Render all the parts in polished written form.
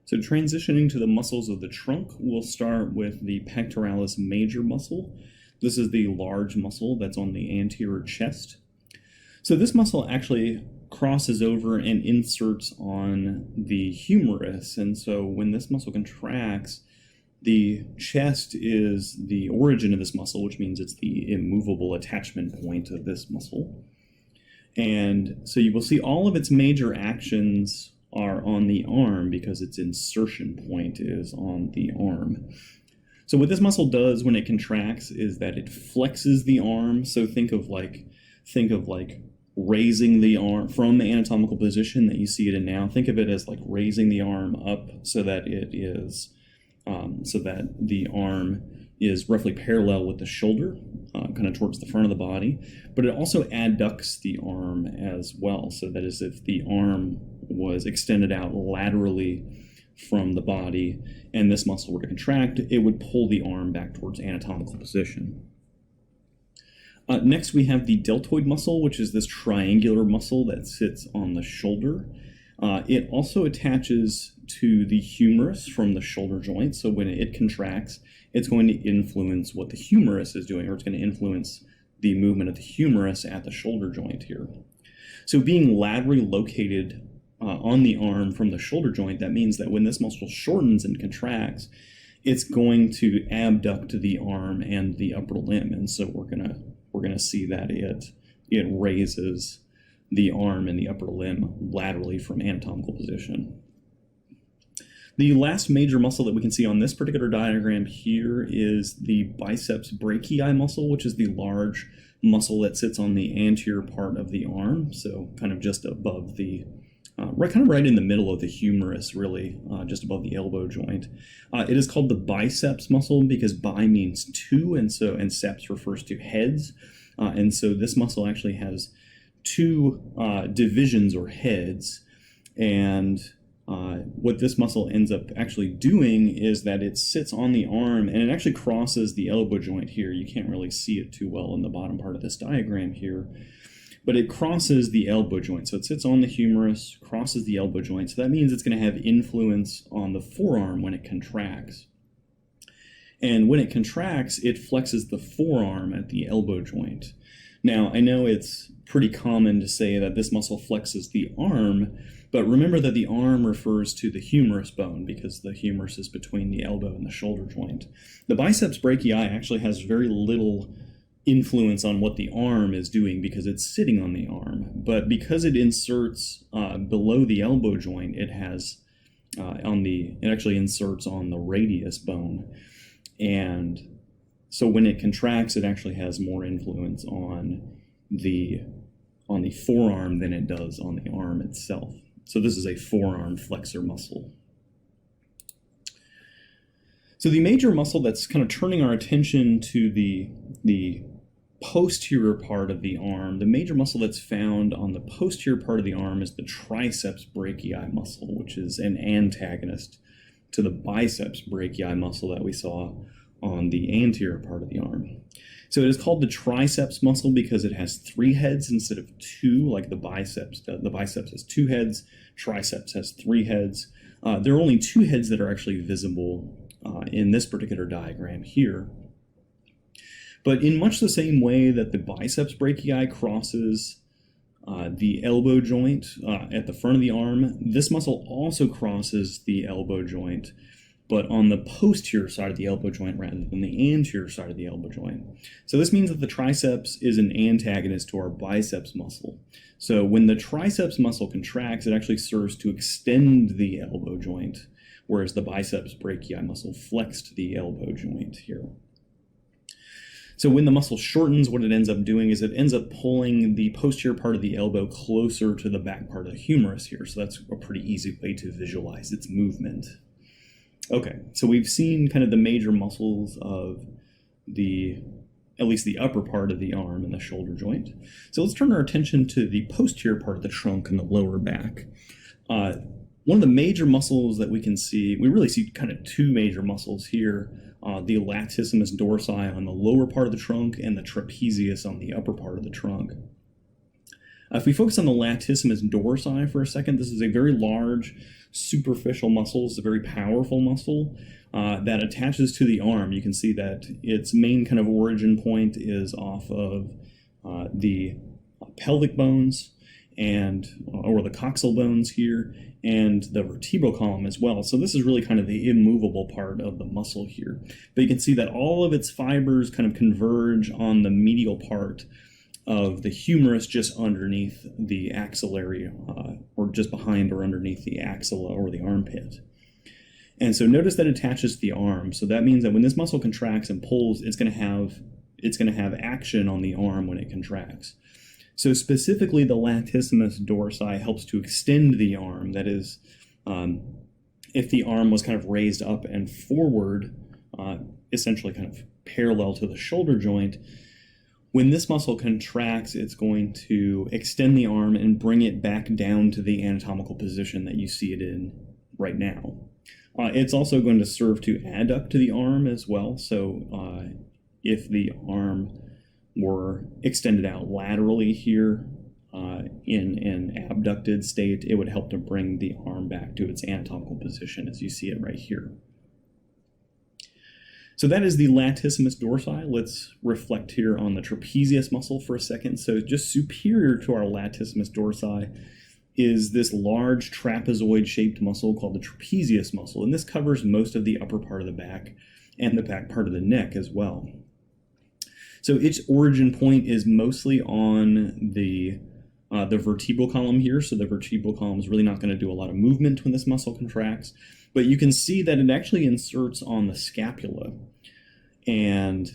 So transitioning to the muscles of the trunk, we'll start with the pectoralis major muscle. This is the large muscle that's on the anterior chest. So this muscle actually crosses over and inserts on the humerus, and so when this muscle contracts, the chest is the origin of this muscle, which means it's the immovable attachment point of this muscle. And so you will see all of its major actions are on the arm because its insertion point is on the arm. So what this muscle does when it contracts is that it flexes the arm. So think of like raising the arm from the anatomical position that you see it in now. Think of it as like raising the arm up so that it is so that the arm is roughly parallel with the shoulder, kind of towards the front of the body. But it also adducts the arm as well, so that as if the arm was extended out laterally from the body and this muscle were to contract, it would pull the arm back towards anatomical position. Next, we have the deltoid muscle, which is this triangular muscle that sits on the shoulder. It also attaches to the humerus from the shoulder joint, so when it contracts, it's going to influence what the humerus is doing, or it's going to influence the movement of the humerus at the shoulder joint here. So being laterally located on the arm from the shoulder joint, that means that when this muscle shortens and contracts, it's going to abduct the arm and the upper limb, and so we're gonna see that it raises the arm and the upper limb laterally from anatomical position. The last major muscle that we can see on this particular diagram here is the biceps brachii muscle, which is the large muscle that sits on the anterior part of the arm, so kind of just above the right in the middle of the humerus, really, just above the elbow joint. It is called the biceps muscle because bi means two, and seps refers to heads, and so this muscle actually has two divisions or heads, and what this muscle ends up actually doing is that it sits on the arm and it actually crosses the elbow joint here. You can't really see it too well in the bottom part of this diagram here, but it crosses the elbow joint. So it sits on the humerus, crosses the elbow joint. So that means it's going to have influence on the forearm when it contracts. And when it contracts, it flexes the forearm at the elbow joint. Now, I know it's pretty common to say that this muscle flexes the arm, but remember that the arm refers to the humerus bone because the humerus is between the elbow and the shoulder joint. The biceps brachii actually has very little influence on what the arm is doing because it's sitting on the arm, but because it inserts below the elbow joint, it actually inserts on the radius bone, and so when it contracts, it actually has more influence on the forearm than it does on the arm itself. So this is a forearm flexor muscle. So the major muscle that's kind of turning our attention to the posterior part of the arm, the major muscle that's found on the posterior part of the arm is the triceps brachii muscle, which is an antagonist to the biceps brachii muscle that we saw on the anterior part of the arm. So it is called the triceps muscle because it has three heads instead of two, like the biceps. The biceps has two heads, triceps has three heads. There are only two heads that are actually visible in this particular diagram here. But in much the same way that the biceps brachii crosses the elbow joint at the front of the arm, this muscle also crosses the elbow joint, but on the posterior side of the elbow joint rather than the anterior side of the elbow joint. So this means that the triceps is an antagonist to our biceps muscle. So when the triceps muscle contracts, it actually serves to extend the elbow joint, whereas the biceps brachii muscle flexed the elbow joint here. So when the muscle shortens, what it ends up doing is it ends up pulling the posterior part of the elbow closer to the back part of the humerus here. So that's a pretty easy way to visualize its movement. Okay, so we've seen kind of the major muscles of at least the upper part of the arm and the shoulder joint. So let's turn our attention to the posterior part of the trunk and the lower back. One of the major muscles that we can see, we really see kind of two major muscles here, the latissimus dorsi on the lower part of the trunk and the trapezius on the upper part of the trunk. If we focus on the latissimus dorsi for a second, this is a very large superficial muscle. It's a very powerful muscle that attaches to the arm. You can see that its main kind of origin point is off of the pelvic bones and or the coxal bones here, and the vertebral column as well. So this is really kind of the immovable part of the muscle here. But you can see that all of its fibers kind of converge on the medial part of the humerus just underneath the axillary, or just behind or underneath the axilla or the armpit. And so notice that it attaches to the arm. So that means that when this muscle contracts and pulls, it's going to have action on the arm when it contracts. So specifically, the latissimus dorsi helps to extend the arm. That is, if the arm was kind of raised up and forward, essentially kind of parallel to the shoulder joint, when this muscle contracts, it's going to extend the arm and bring it back down to the anatomical position that you see it in right now. It's also going to serve to adduct the arm as well. So if the arm were extended out laterally here in an abducted state, it would help to bring the arm back to its anatomical position as you see it right here. So that is the latissimus dorsi. Let's reflect here on the trapezius muscle for a second. So just superior to our latissimus dorsi is this large trapezoid-shaped muscle called the trapezius muscle, and this covers most of the upper part of the back and the back part of the neck as well. So its origin point is mostly on the vertebral column here. So the vertebral column is really not going to do a lot of movement when this muscle contracts. But you can see that it actually inserts on the scapula. And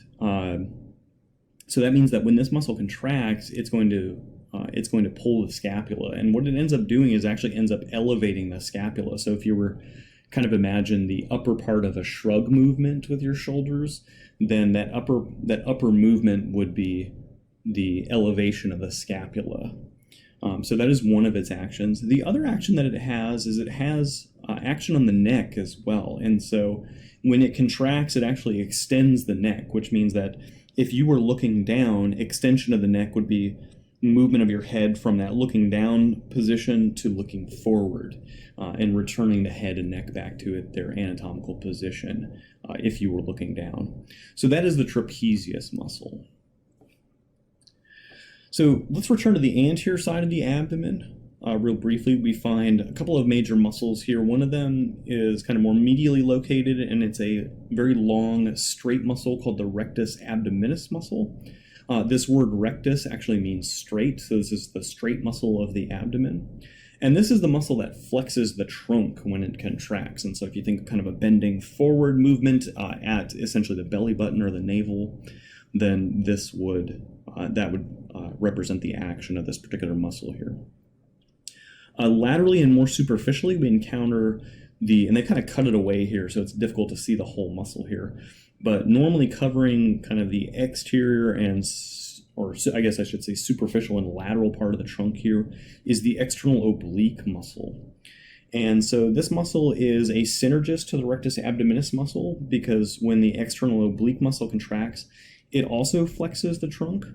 so that means that when this muscle contracts, it's going to pull the scapula. And what it ends up doing is actually ends up elevating the scapula. So if you were kind of imagine the upper part of a shrug movement with your shoulders, then that upper movement would be the elevation of the scapula. So that is one of its actions. The other action that it has is it has action on the neck as well. And so when it contracts, it actually extends the neck, which means that if you were looking down, extension of the neck would be movement of your head from that looking down position to looking forward, and returning the head and neck back to their anatomical position if you were looking down. So that is the trapezius muscle. So let's return to the anterior side of the abdomen. Real briefly, we find a couple of major muscles here. One of them is kind of more medially located, and it's a very long, straight muscle called the rectus abdominis muscle. This word rectus actually means straight, so this is the straight muscle of the abdomen. And this is the muscle that flexes the trunk when it contracts. And so if you think of kind of a bending forward movement at essentially the belly button or the navel, then this would represent the action of this particular muscle here. Laterally and more superficially, we encounter and they kind of cut it away here, so it's difficult to see the whole muscle here. But normally covering kind of the exterior or I guess I should say superficial and lateral part of the trunk here is the external oblique muscle. And so this muscle is a synergist to the rectus abdominis muscle, because when the external oblique muscle contracts, it also flexes the trunk.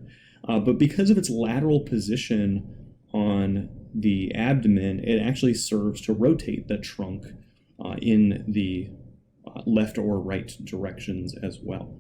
But because of its lateral position on the abdomen, it actually serves to rotate the trunk in the left or right directions as well.